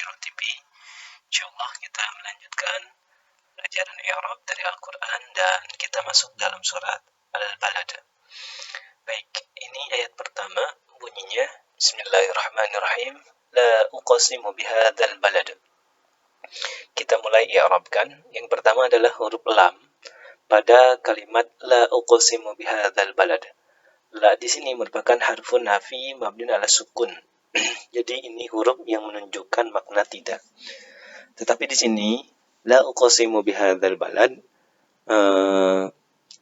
Hero TV. Insyaallah kita melanjutkan pelajaran i'rab dari Al-Quran dan kita masuk dalam surat Al-Balad. Baik, ini ayat pertama bunyinya Bismillahirrahmanirrahim. La uqsimu bihadzal balad. Kita mulai i'rabkan. Yang pertama adalah huruf lam pada kalimat la uqsimu bihadzal balad. La di sini merupakan harfun nafi mabniun ala sukun. Jadi ini huruf yang menunjukkan makna tidak. Tetapi di sini la uqsimu bihadzal balad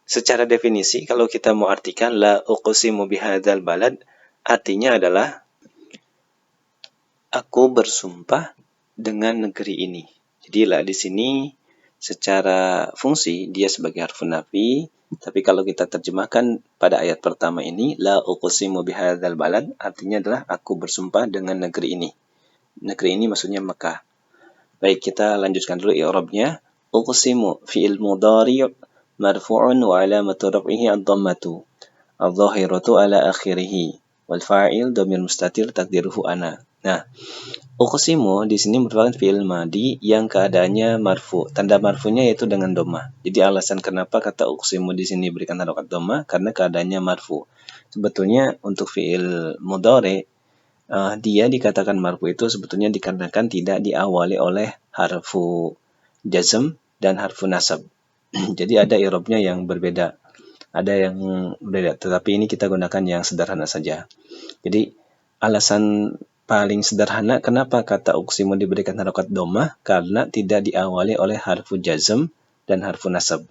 secara definisi kalau kita mau artikan la uqsimu bihadzal balad artinya adalah aku bersumpah dengan negeri ini. Jadi la di sini secara fungsi dia sebagai harfun nafi, tapi kalau kita terjemahkan pada ayat pertama ini la uqsimu bihadzal balad artinya adalah aku bersumpah dengan negeri ini. Negeri ini maksudnya Mekah. Baik, kita lanjutkan dulu i'rabnya. Uqsimu fi'il mudhari' marfu'un wa 'alamatu raf'ihi ad-dhammatu adh-dhahiratu ala akhirih wal fa'il dhamir mustatir taqdiruhu ana. Nah, uqsimu di sini merupakan fi'il madi yang keadaannya marfu. Tanda marfunya yaitu dengan dhammah. Jadi alasan kenapa kata uqsimu di sini berikan harokat dhammah karena keadaannya marfu. Sebetulnya untuk fi'il mudhari' dia dikatakan marfu itu sebetulnya dikarenakan tidak diawali oleh harfu jazm dan harfu nasab. Jadi ada i'rabnya yang berbeda. Ada yang berbeda, tetapi ini kita gunakan yang sederhana saja. Jadi alasan paling sederhana kenapa kata uqsimu diberikan harokat dhammah karena tidak diawali oleh harfu jazm dan harfu nasab.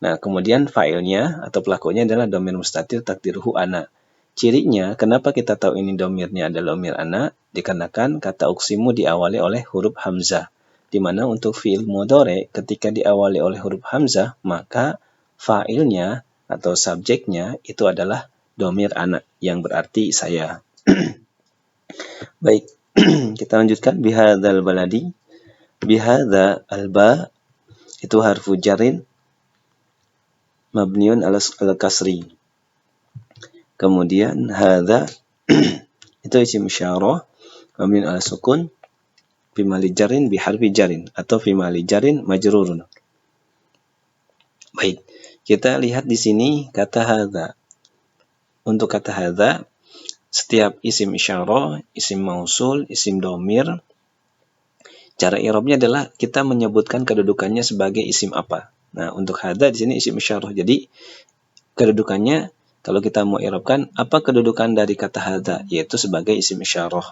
Nah, kemudian fa'ilnya atau pelakunya adalah dhamir mustatir taqdiruhu ana. Cirinya, kenapa kita tahu ini dhamirnya adalah dhamir ana? Dikarenakan kata uqsimu diawali oleh huruf hamzah. Di mana untuk fi'il mudhari ketika diawali oleh huruf hamzah, maka fa'ilnya atau subjeknya itu adalah dhamir ana yang berarti saya. Baik, kita lanjutkan bihadzal baladi. Bihadza alba itu harfu jarin mabniun ala kasri. Kemudian hadza itu isim isyarah mabniun ala sukun fi mahali jarin bi harfi jarin atau fi mahali jarin majrurun. Baik, kita lihat di sini kata hadza. Untuk kata hadza setiap isim isyarah, isim mausul, isim dhamir, cara i'rabnya adalah kita menyebutkan kedudukannya sebagai isim apa. Nah, untuk hadza di sini isim isyarah. Jadi kedudukannya kalau kita mau i'rabkan apa kedudukan dari kata hadza, yaitu sebagai isim isyarah.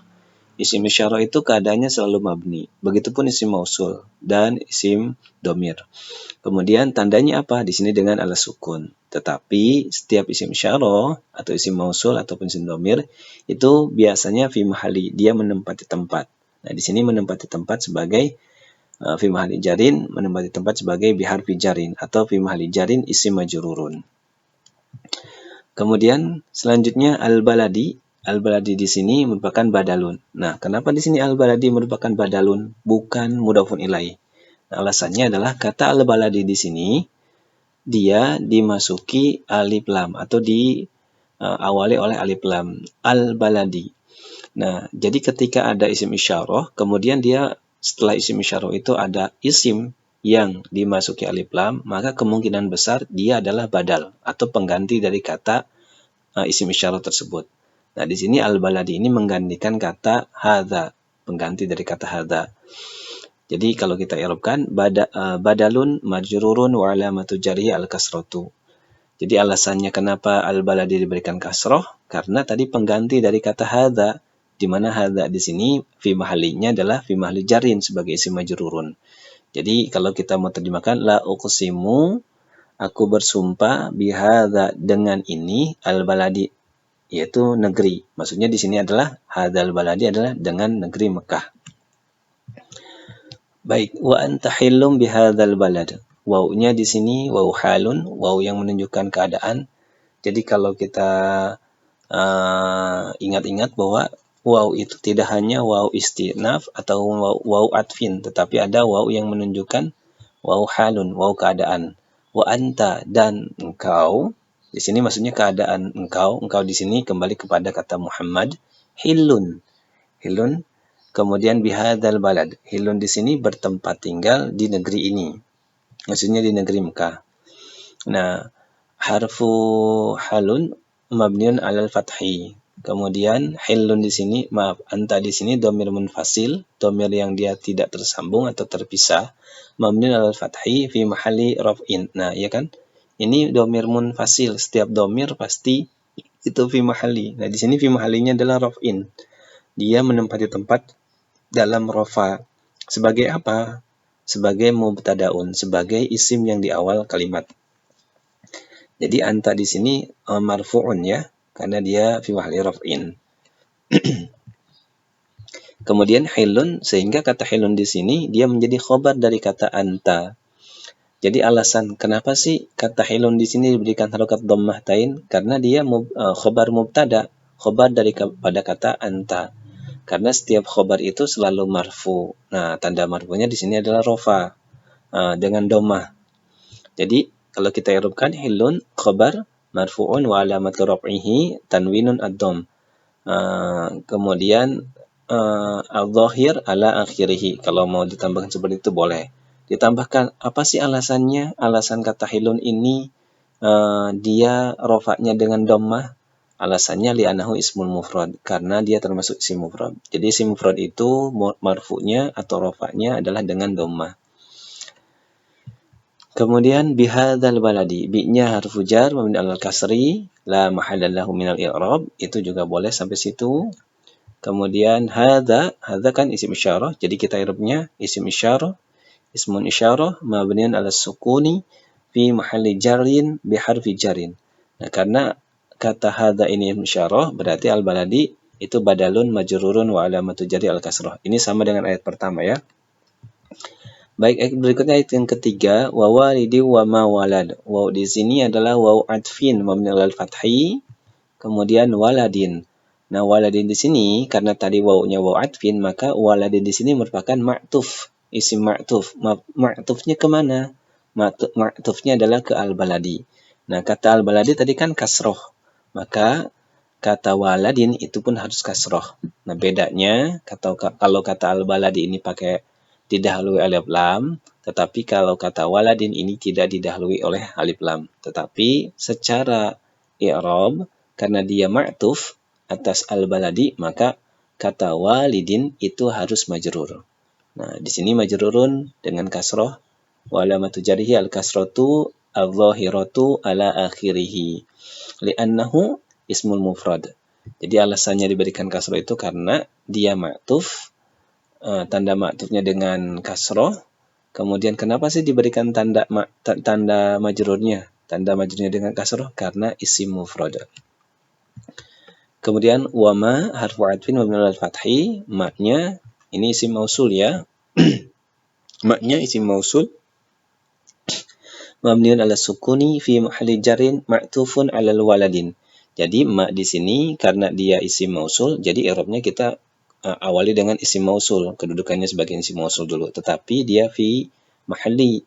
Isim isyarah itu keadaannya selalu mabni. Begitupun isim mausul dan isim dhamir. Kemudian tandanya apa? Di sini dengan ala sukun. Tetapi setiap isim isyarah atau isim mausul ataupun isim dhamir itu biasanya fi mahali, dia menempati tempat. Nah, di sini menempati tempat sebagai fi mahali jarin, menempati tempat sebagai biharfi jarin atau fi mahali jarin isim majrurun. Kemudian selanjutnya al-baladi. Al-baladi di sini merupakan badalun. Nah, kenapa di sini al-baladi merupakan badalun bukan mudhafun ilaih? Nah, alasannya adalah kata al-baladi di sini dia dimasuki alif lam atau diawali oleh alif lam. Al-baladi. Nah, jadi ketika ada isim isyarah, kemudian dia setelah isim isyarah itu ada isim yang dimasuki alif lam, maka kemungkinan besar dia adalah badal atau pengganti dari kata isim isyarah tersebut. Nah, di sini al-baladi ini menggantikan kata hadza, pengganti dari kata hadza. Jadi kalau kita i'rabkan badalun majrurun wa alamatu jarhi al-kasratu. Jadi alasannya kenapa al-baladi diberikan kasrah karena tadi pengganti dari kata hadza, di mana hadza di sini fi mahalinya adalah fi mahali jarin sebagai isim majrurun. Jadi kalau kita mau terjemahkan la uqsimu, aku bersumpah bihadza dengan ini al-baladi yaitu negeri. Maksudnya di sini adalah hadzal baladi adalah dengan negeri Mekah. Baik, wa anta hillum bihadzal balad. Wawunya di sini wawu halun, wawu yang menunjukkan keadaan. Jadi kalau kita ingat-ingat bahwa wawu itu tidak hanya wawu istinaf atau wawu atfin, tetapi ada wawu yang menunjukkan wawu halun, wawu keadaan. Wa anta dan engkau. Di sini maksudnya keadaan engkau. Engkau di sini kembali kepada kata Muhammad. Hillun. Hillun Kemudian bihadzal balad. Hilun di sini bertempat tinggal di negeri ini. Maksudnya di negeri Mekah. Nah, harfu halun mabniun alal fathi. Kemudian hilun di sini, maaf, anta di sini dhamir munfasil, dhamir yang dia tidak tersambung atau terpisah, mabniun alal fathi fi mahalli raf'in. Nah, ya kan? Ini dhamir munfasil, setiap dhamir pasti itu fi mahalli. Nah, di sini fi mahallinya adalah raf'in. Dia menempati tempat dalam rofa. Sebagai apa? Sebagai mubtadaun, sebagai isim yang di awal kalimat. Jadi anta di sini marfu'un ya, karena dia fi mahalli raf'in. Kemudian hilun, sehingga kata hilun di sini dia menjadi khobar dari kata anta. Jadi alasan kenapa sih kata hilun di sini diberikan harokat dhammahtain? Karena dia khobar mubtada, khobar dari pada kata anta. Karena setiap khobar itu selalu marfu. Nah, tanda marfunya di sini adalah rofa dengan dhammah. Jadi kalau kita irubkan hilun khobar marfu'un wa alamat raf'ihi tanwinun ad-dhamm. Kemudian al-dhahir ala akhirih. Kalau mau ditambahkan seperti itu boleh. Ditambahkan apa sih alasannya? Alasan kata hilun ini dia rofaknya dengan dhammah. Alasannya li'annahu ismul mufrad, karena dia termasuk isim mufrad. Jadi isim mufrad itu marfu'nya atau rofaknya adalah dengan dhammah. Kemudian bihadzal baladi, bi-nya harfu jar mabni alal kasri la mahalla lahu minal i'rab, itu juga boleh sampai situ. Kemudian hadza kan isim isyarah, jadi kita i'rabnya isim isyarah, ismun isyarah mabniun ala sukuni fi mahalli jarrin bi harfi jarrin. Nah, karena kata hadza ini isim isyarah, berarti al baladi itu badalun majrurun wa alamatu jarri al kasrah. Ini sama dengan ayat pertama ya. Baik, ayat berikutnya ayat yang ketiga, wa walidi wa ma walad. Waw di sini adalah waw atfin mabni alal fathi, kemudian waladin. Nah, waladin di sini karena tadi wawnya waw atfin, maka waladin di sini merupakan ma'tuf, isim ma'tuf. Ma'tufnya kemana? Ma'tufnya adalah ke al-baladi. Nah, kata al-baladi tadi kan kasroh, maka kata waladin itu pun harus kasroh. Nah, bedanya kalau kata al-baladi ini pakai didahului alif lam, tetapi kalau kata waladin ini tidak didahului oleh alif lam. Tetapi secara i'rab, karena dia ma'tuf atas al-baladi, maka kata walidin itu harus majrur. Nah, di sini majrurun dengan kasroh, wa alamatu jarrihi al-kasratu al-zahiratu ala akhirih, li'annahu ismul mufrad. Jadi alasannya diberikan kasroh itu karena dia ma'tuf, tanda ma'tufnya dengan kasroh. Kemudian kenapa sih diberikan tanda majrurnya? Tanda majrurnya dengan kasroh karena isim mufrad. Kemudian wama harfu atfin mabni alal fathi, maknya ini isim mausul ya. Maknya isim mausul mabniun ala sukuni fi mahalli jarrin ma'tufun alal waladin. Jadi mak di sini karena dia isim mausul, jadi i'rabnya kita awali dengan isim mausul, kedudukannya sebagai isim mausul dulu, tetapi dia fi mahalli.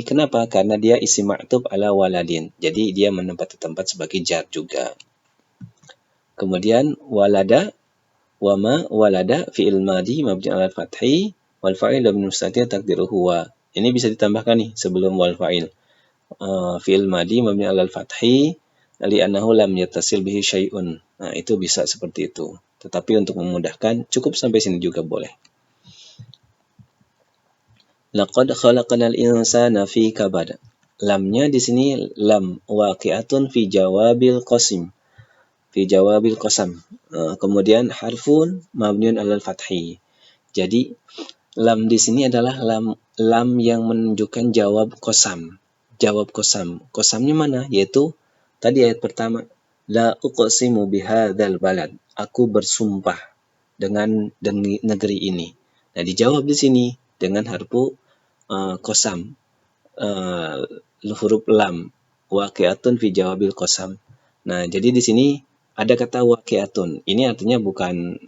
Kenapa? Karena dia isim ma'tuf ala waladin, jadi dia menempati tempat sebagai jar juga. Kemudian walada, wama walada fi'il madi mabni ala fathi wal fa'il min mustatir taqdiruhu huwa. Ini bisa ditambahkan nih sebelum wal fa'il. Fi'il madi mabni ala fathi li'annahu lam yattasil bihi syai'un. Nah, itu bisa seperti itu. Tetapi untuk memudahkan, cukup sampai sini juga boleh. Laqad khalaqnal insana fi kabad. Lamnya di sini lam waqi'atun fi jawabil qasim. Fi jawabil qasam. Kemudian harfun mabniun alal fathi. Jadi lam di sini adalah lam yang menunjukkan jawab qasam. Jawab qasam. Qasamnya mana? Yaitu tadi ayat pertama, la uqsimu bihadzal balad. Aku bersumpah dengan negeri ini. Nah, dijawab di sini dengan harfu qasam, huruf lam, waqi'atun fi jawabil qasam. Nah, jadi di sini ada kata waqi'atun. Ini artinya bukan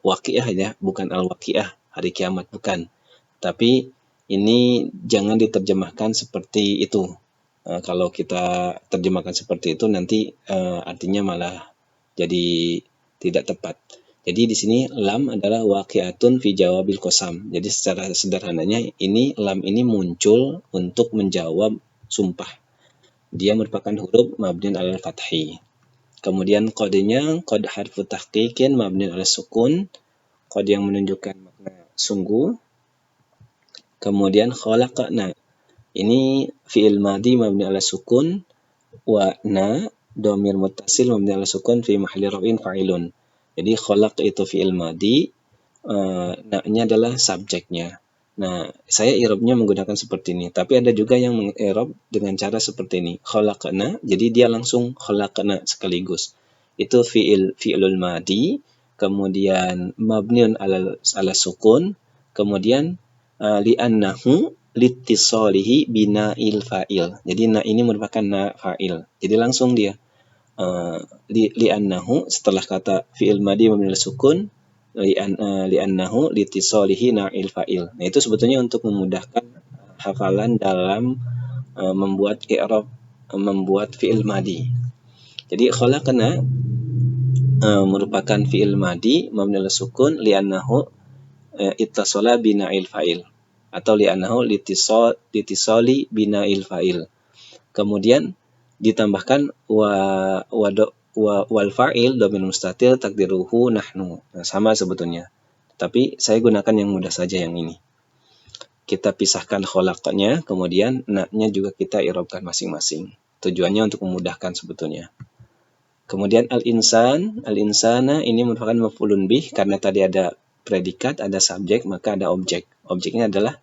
waqi'ah ya, bukan al-waqi'ah, hari kiamat, bukan. Tapi ini jangan diterjemahkan seperti itu. Kalau kita terjemahkan seperti itu nanti artinya malah jadi tidak tepat. Jadi di sini lam adalah waqi'atun fi jawabil qasam. Jadi secara sederhananya ini lam ini muncul untuk menjawab sumpah. Dia merupakan huruf mabniun alal fathi. Kemudian kodenya kod harfu tahqiqin mabniun alal sukun. Kode yang menunjukkan makna sungguh. Kemudian khalaqna. Ini fi'il madhi mabni ala sukun wa na dhamir muttasil mabni ala sukun fi mahalli raf'in fa'ilun. Jadi khalaq itu fi'il madhi, na-nya adalah subjeknya. Nah, saya i'rabnya menggunakan seperti ini, tapi ada juga yang mengi'rab dengan cara seperti ini. Khalaqna, jadi dia langsung khalaqna sekaligus. Itu fi'ilul madhi, kemudian mabniun ala sukun, kemudian li'annahu litisolihi bina'il fa'il. Jadi na ini merupakan na fa'il. Jadi langsung dia li'annahu setelah kata fi'il madhi mabni ala sukun li'annahu litisolihi na'il fa'il. Nah, itu sebetulnya untuk memudahkan hafalan dalam membuat i'rab, membuat fi'il madhi. Jadi khalaqna merupakan fi'il madhi mabni ala sukun li'annahu ittasala bina'il fa'il atau li'annahu litisoli bina'il fa'il. Kemudian ditambahkan wal fa'il dhamir mustatir takdiruhu nahnu. Nah, sama sebetulnya. Tapi saya gunakan yang mudah saja yang ini. Kita pisahkan khalaqnya, kemudian na-nya juga kita i'rabkan masing-masing. Tujuannya untuk memudahkan sebetulnya. Kemudian al-insana ini merupakan maf'ulun bih karena tadi ada predikat, ada subjek, maka ada objek. Objeknya adalah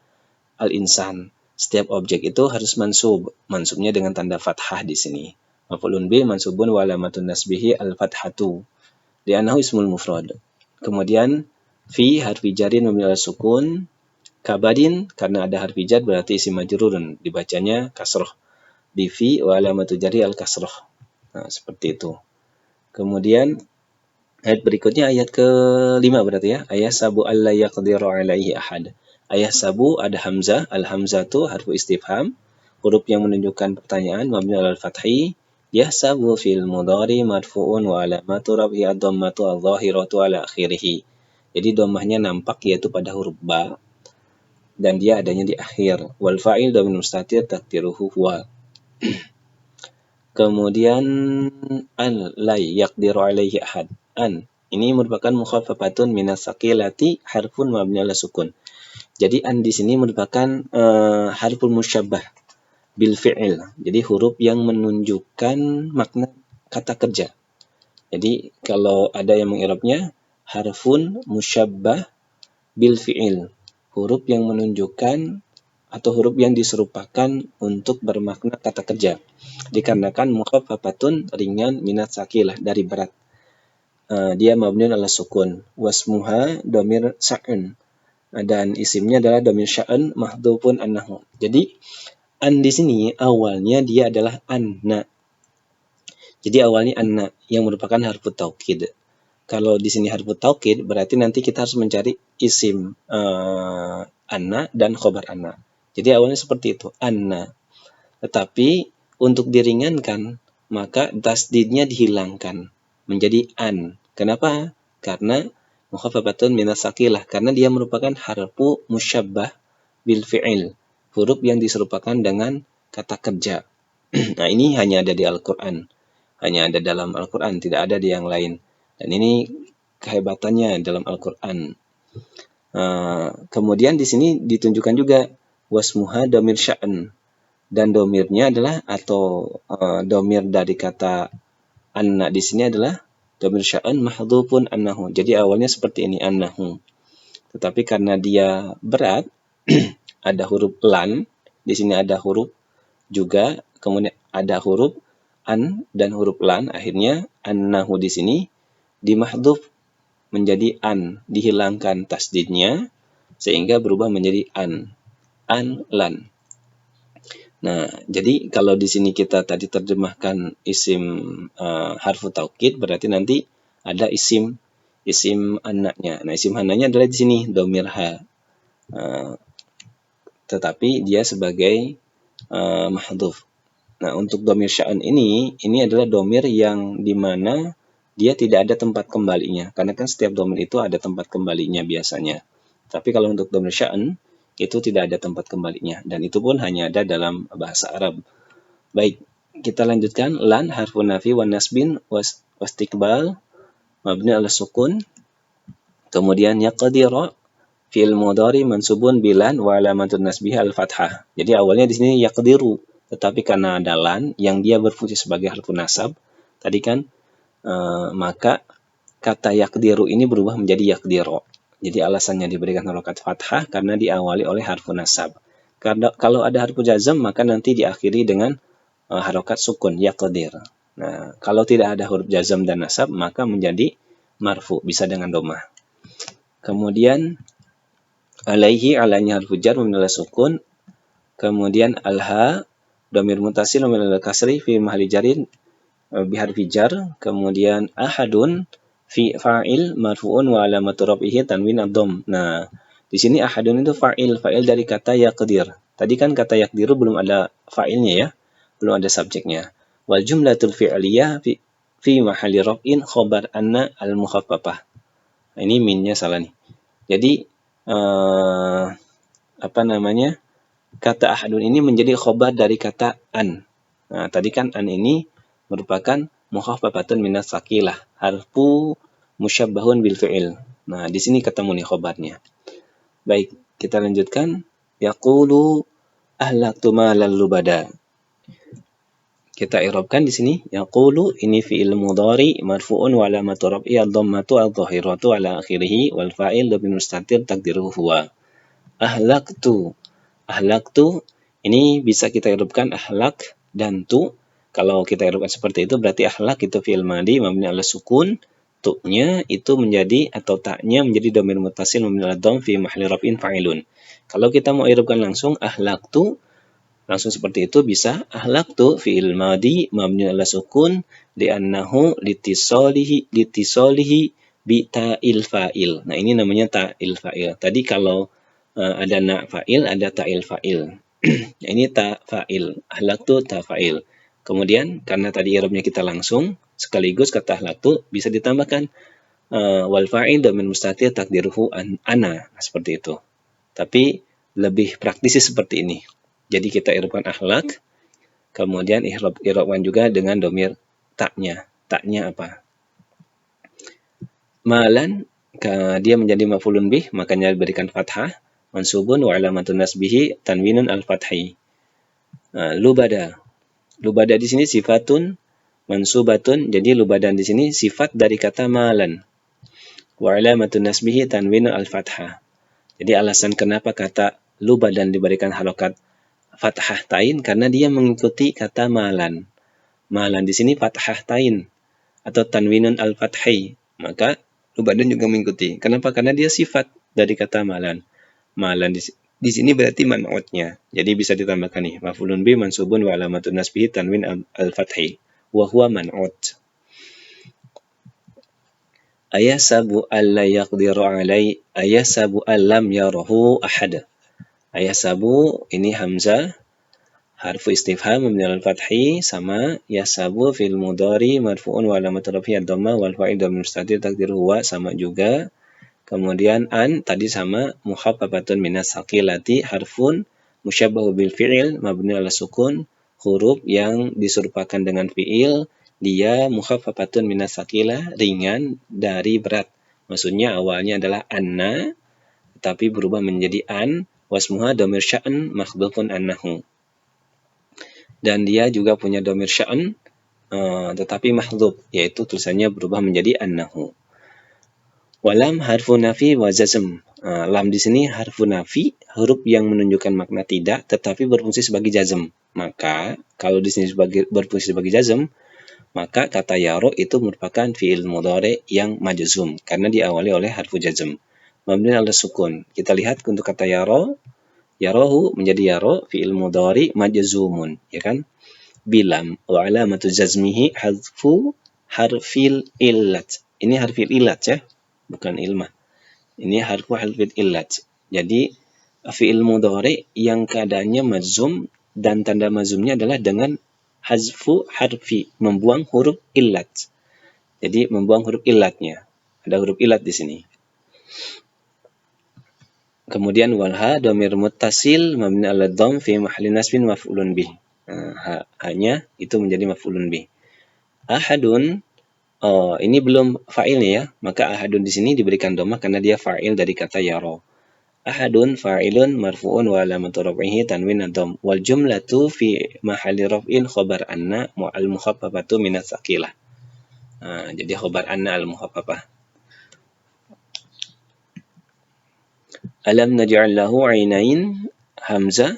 al-insan. Setiap objek itu harus mansub. Mansubnya dengan tanda fathah di sini. Maf'ulun bih mansubun wa alamatun nasbihi al-fathatu. Li'annahu ismul mufrad. Kemudian fi harfi jarin mabni ala sukun. Kabadin karena ada harfi jar berarti isim majrurun. Dibacanya kasroh. Bi fi wa alamatu jari al-kasroh. Nah, seperti itu. Kemudian ayat berikutnya ayat ke-5 berarti ya. Ayat sabu alla yaqdiru alaihi ahad. Ayat sabu ada hamzah. Al-hamzah itu harfu istifham. Huruf yang menunjukkan pertanyaan mabni alal fathi. Yahsabu fil mudhari marfu'un wa alamatu rabhi ad-dhammatu adh-dhahiratu ala akhirih. Jadi dhammahnya nampak yaitu pada huruf ba dan dia adanya di akhir. Wal fa'il dhamir mustatir takdiruhu huwa. Kemudian an la yaqdiru alaihi ahad. An ini merupakan mukhaffafatun minas saqilati harfun mabni ala sukun. Jadi an di sini merupakan harful musyabbah bil fi'il. Jadi huruf yang menunjukkan makna kata kerja. Jadi kalau ada yang mengirabnya harfun musyabbah bil fi'il. Huruf yang menunjukkan atau huruf yang diserupakan untuk bermakna kata kerja. Dikarenakan mukhaffafatun ringan minat sakilah dari berat. Dia mabniun ala sukun. Wasmuha dhamir sa'un. Dan isimnya adalah dhamir sya'un mahdhufun annahu. Jadi an di sini awalnya dia adalah anna. Jadi awalnya anna yang merupakan harfu taukid. Kalau di sini harfu taukid berarti nanti kita harus mencari isim anna dan khobar anna. Jadi awalnya seperti itu, anna. Tetapi untuk diringankan maka tasdidnya dihilangkan menjadi an. Kenapa? Karena mukhaffafatun minas saqilah, karena dia merupakan harfu musyabbah bil fi'il. Huruf yang diserupakan dengan kata kerja. Nah, ini hanya ada di Al-Quran. Hanya ada dalam Al-Quran, tidak ada di yang lain. Dan ini kehebatannya dalam Al-Quran. Kemudian di sini ditunjukkan juga wasmuha dhamir sya'an. Dan domirnya adalah atau domir dari kata anna di sini adalah domir sya'an mahdhufun annahu. Jadi awalnya seperti ini annahu. Tetapi karena dia berat ada huruf lan, di sini ada huruf juga, kemudian ada huruf an dan huruf lan, akhirnya annahu di sini dimahdhuf menjadi an, dihilangkan tasdidnya sehingga berubah menjadi an lan. Nah, jadi kalau di sini kita tadi terjemahkan isim harfu taukid berarti nanti ada isim anaknya. Nah, isim anaknya adalah di sini dhamir ha. Tetapi dia sebagai mahdhuf. Nah, untuk dhamir sya'an ini adalah dhamir yang dimana dia tidak ada tempat kembalinya. Karena kan setiap dhamir itu ada tempat kembalinya biasanya. Tapi kalau untuk dhamir sya'an, itu tidak ada tempat kembalinya. Dan itu pun hanya ada dalam bahasa Arab. Baik, kita lanjutkan. Lan harfun nafi wa nasbin wastiqbal mabni ala sukun. Kemudian yaqdira fi'il mudhari mansubun bilan wa alamatun nasbihi al-fathah. Jadi awalnya di sini yaqdiru, tetapi karena ada lan yang dia berfungsi sebagai harfun nasab, tadi kan maka kata yaqdiru ini berubah menjadi yaqdiro. Jadi alasannya diberikan harokat fathah karena diawali oleh harfun nasab. Kalau ada harfu jazm maka nanti diakhiri dengan harokat sukun yaqdir. Nah, kalau tidak ada huruf jazm dan nasab maka menjadi marfu, bisa dengan dhammah. Kemudian alaihi, alanya harfu jar mabni ala sukun. Kemudian alha dhamir muttasil mabni ala kasri fi mahalli jarin bi harfi jar. Kemudian ahadun fi fa'il marfu'un wa alamatu raf'ihi tanwin ad-dhamm. Nah, di sini ahadun itu fa'il dari kata yaqdir. Tadi kan kata yaqdiru belum ada fa'ilnya ya, belum ada subjeknya. Wal jumlatul fi'liyah fi mahalli raf'in khabar anna al-mukhaffafah. Nah, ini minnya salah nih. Jadi kata ahadun ini menjadi khobar dari kata an. Nah, tadi kan an ini merupakan mukhaffafatun minas saqilah, harfu musyabbahun bil fi'il. Nah, di sini ketemu nih khobarnya. Baik, kita lanjutkan. Yaqulu ahlaktu malal lubada. Kita i'rabkan di sini. Yaqulu ini fi'il mudhari marfu'un wa alamatu raf'i ad-dhammatu adh-dhahiratu ala akhirih wal fa'il dhamir mustatir taqdiruhu huwa. Ahlaktu. Ahlaktu ini bisa kita i'rabkan ahlak dan tu. Kalau kita i'rabkan seperti itu berarti ahlak itu fi'il madhi mabni ala sukun, tu-nya itu menjadi atau ta-nya menjadi dhamir muttasil mabni ala dhamm fi mahalli raf'in fa'ilun. Kalau kita mau i'rabkan langsung ahlaktu, langsung seperti itu bisa ahlaktu fi'il madhi mabni ala sukun li'annahu litisolihi bi ta'il fa'il. Nah, ini namanya ta'il fa'il. Tadi kalau ada na fa'il, ada ta'il fa'il. Nah, ini ta fa'il. Ahlaktu ta fa'il. Kemudian karena tadi i'rabnya kita langsung, sekaligus kata ahlaktu bisa ditambahkan wal fa'il dhamir mustatir takdiruhu ana. Nah, seperti itu. Tapi lebih praktis seperti ini. Jadi kita i'rabkan ahlak, kemudian i'rabkan juga dengan dhamir ta-nya. Ta-nya apa? Malan, dia menjadi maf'ulun bih, makanya diberikan fathah. Mansubun wa alamatun nasbihi tanwinun al-fathi. Lubada. Lubada di sini sifatun mansubatun. Jadi lubada di sini sifat dari kata malan. Wa alamatun nasbihi tanwinun al-fathah. Jadi alasan kenapa kata lubadan diberikan harokat fathah tain karena dia mengikuti kata malan. Malan di sini fathah tain atau tanwinun al-fathi. Maka lubadan juga mengikuti. Kenapa? Karena dia sifat dari kata malan. Malan di sini berarti man'utnya. Jadi bisa ditambahkan nih maf'ulun bi mansubun wa alamatun nasbihi tanwin al-fathi wa huwa man'ut. Ayasabu alla yaqdiru alai ayasabu allam yarahu ahad. Ayasabu ini hamzah harfu istifham mabni ala al-fathi sama yasabu fil mudhari marfu'un wa alamatu raf'ihi ad-dhammah wal fa'il dhamir mustatir taqdiruhu huwa, sama juga. Kemudian an tadi sama mukhaffafatun minas saqilati harfun musyabbahu bil fi'il mabni ala sukun, huruf yang diserupakan dengan fi'il dia mukhaffafatun minas saqilah, ringan dari berat. Maksudnya awalnya adalah anna tapi berubah menjadi an, wasmuha dhamir sya'an makhdhufun annahu. Dan dia juga punya dhamir sya'an tetapi mahdhuf, yaitu tulisannya berubah menjadi annahu. Walam harfu nafi wa jazm. Lam di sini harfu nafi, huruf yang menunjukkan makna tidak tetapi berfungsi sebagai jazm. Maka kalau di sini berfungsi sebagai jazm, maka kata yaro itu merupakan fi'il mudhari yang majzum karena diawali oleh harfu jazm. Mabni ala sukun. Kita lihat untuk kata yaro, yarohu menjadi yaro fi'il mudhari majzumun, ya kan? Bilam wa alamatu jazmihi hadfu harfil illat. Ini harfil illat ya, bukan ilmah. Ini harfil illat. Jadi fi'il mudhari yang keadaannya majzum dan tanda majzumnya adalah dengan hazfu harfi, membuang huruf illat. Jadi membuang huruf ilatnya. Ada huruf ilat di sini. Kemudian walha dhamir muttasil mabni 'ala dhamm fi mahalli nasbin maf'ulun bih. Ha-nya itu menjadi maf'ulun bih. Ahadun, ini belum fa'ilnya ya. Maka ahadun di sini diberikan dhammah karena dia fa'il dari kata yara. Ahadun fa'ilun marfu'un wa alamatu raf'ihi tanwin ad-dhamm. Wal jumlatu fi mahalli raf'in khabar anna al mukhaffafatu min ats-tsaqilah. Jadi khabar anna al mukhaffafah. Alam naj'al lahu 'ainain, hamzah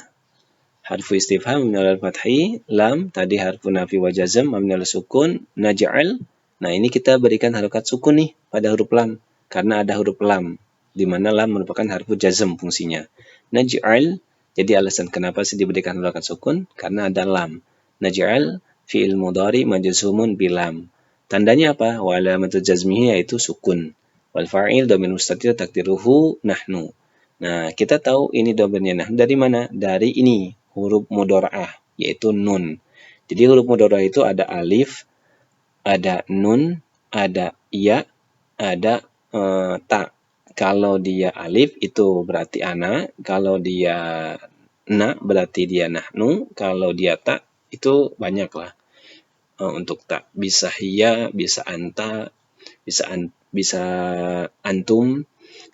harfu istifham mabni 'alal fathi, lam tadi harfu nafi wa jazm mabni 'alal sukun, naj'al. Nah, ini kita berikan harokat sukun nih pada huruf lam karena ada huruf lam di mana lam merupakan harfu jazm fungsinya. Naj'al, jadi alasan kenapa sih diberikan harokat sukun karena ada lam. Naj'al fi'il mudhari majzumun bilam. Tandanya apa? Wa alamatu jazmihi yaitu sukun. Wal fa'il dhamir mustatir takdiruhu nahnu. Nah, kita tahu ini dhamirnya nahnu dari mana? Dari ini, huruf mudhara'ah, yaitu nun. Jadi huruf mudhara'ah itu ada alif, ada nun, ada ya, ada ta. Kalau dia alif itu berarti ana, kalau dia na berarti dia nahnu, kalau dia ta itu banyak lah. Untuk ta bisa hiya, bisa anta, bisa antum.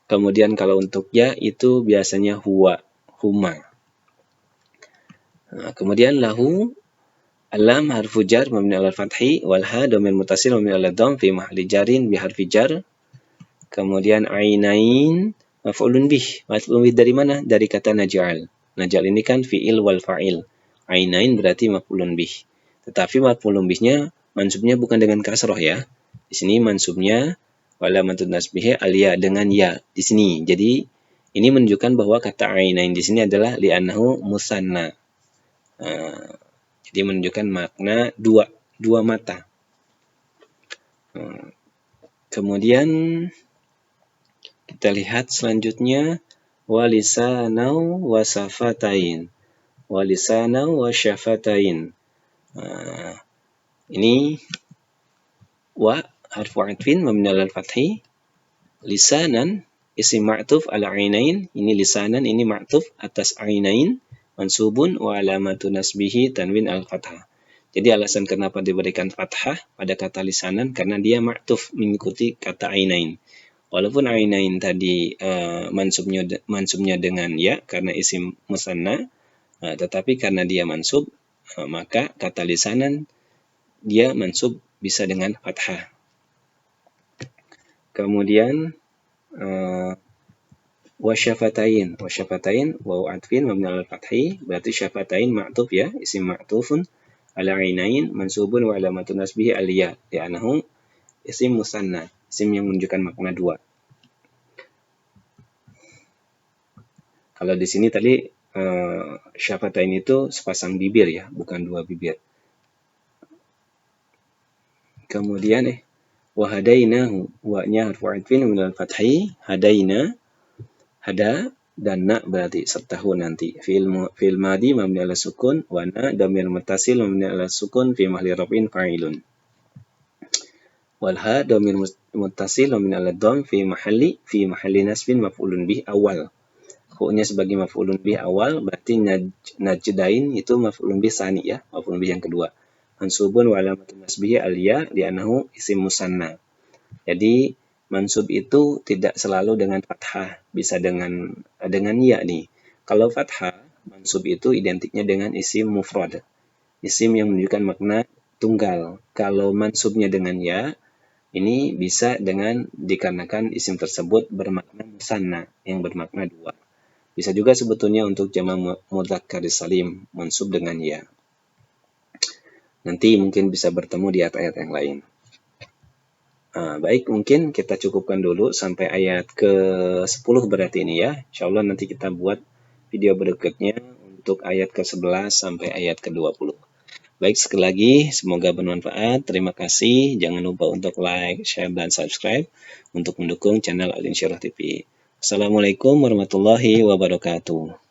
Kemudian kalau untuk ya itu biasanya huwa, huma. Kemudian lahu, alam harfu jar mabni 'alal fathi, wal ha dhamir muttasil mabni 'alal dhamm fi mahalli jarin bi harfi jar. Kemudian ainain maf'ulun bih. Maf'ulun bih dari mana? Dari kata naj'al. Naj'al ini kan fi'il wal fa'il. Ainain berarti maf'ulun bih. Tetapi maf'ulun bihnya mansubnya bukan dengan kasroh ya. Di sini mansubnya walamatun nasbihi al-ya dengan ya di sini. Jadi ini menunjukkan bahwa kata ainain di sini adalah li'annahu musanna. Jadi menunjukkan makna dua mata. Kemudian kita lihat selanjutnya walisanau wasafatain. Walisanau wasyafatain. Ini wa harfu atfin mabni 'alal fathi, lisanan isim ma'tuf ala ainain, ini lisanan ini ma'tuf atas ainain, mansubun wa alamatu nasbihi tanwin al fathah. Jadi alasan kenapa diberikan fathah pada kata lisanan karena dia ma'tuf mengikuti kata ainain. Walaupun ainain tadi mansubnya dengan ya karena isim musanna, tetapi karena dia mansub maka kata lisanan dia mansub bisa dengan fathah. Kemudian wasyafatain waw atfin mabni 'alal fathi, berarti syafatain ma'tuf ya, isim ma'tufun ala ainain mansubun wa alamatun nasbihi al-ya li'annahu isim musanna, isim yang menunjukkan makna dua. Kalau di sini tadi syafatain itu sepasang bibir ya, bukan dua bibir. Kemudian wahadainahu, wa-nya harfu atfin min al-fathi, hadaina, hada dan na berarti serta hu nanti. Fi'il madi mabni 'ala sukun, wa na dhamir muttasil mabni 'ala sukun fi mahalli raf'in fa'ilun. Wal ha dhamir muttasil mabni 'ala dhamm fi mahalli nasbin maf'ulun bih awal. Hu-nya sebagai maf'ulun bih awal berarti najdain itu maf'ulun bih tsani ya, maf'ulun bih yang kedua. Mansubun wa alamatun nasbihi al-ya li'annahu isim musanna. Jadi mansub itu tidak selalu dengan fathah, bisa dengan ya nih. Kalau fathah, mansub itu identiknya dengan isim mufrad, isim yang menunjukkan makna tunggal. Kalau mansubnya dengan ya, ini bisa dengan dikarenakan isim tersebut bermakna musanna, yang bermakna dua. Bisa juga sebetulnya untuk jama' mudzakkar salim, mansub dengan ya. Nanti mungkin bisa bertemu di ayat-ayat yang lain. Baik, mungkin kita cukupkan dulu sampai ayat ke-10 berarti ini ya. Insyaallah nanti kita buat video berikutnya untuk ayat ke-11 sampai ayat ke-20. Baik, sekali lagi semoga bermanfaat. Terima kasih. Jangan lupa untuk like, share, dan subscribe untuk mendukung channel Al-Insyirah TV. Assalamualaikum warahmatullahi wabarakatuh.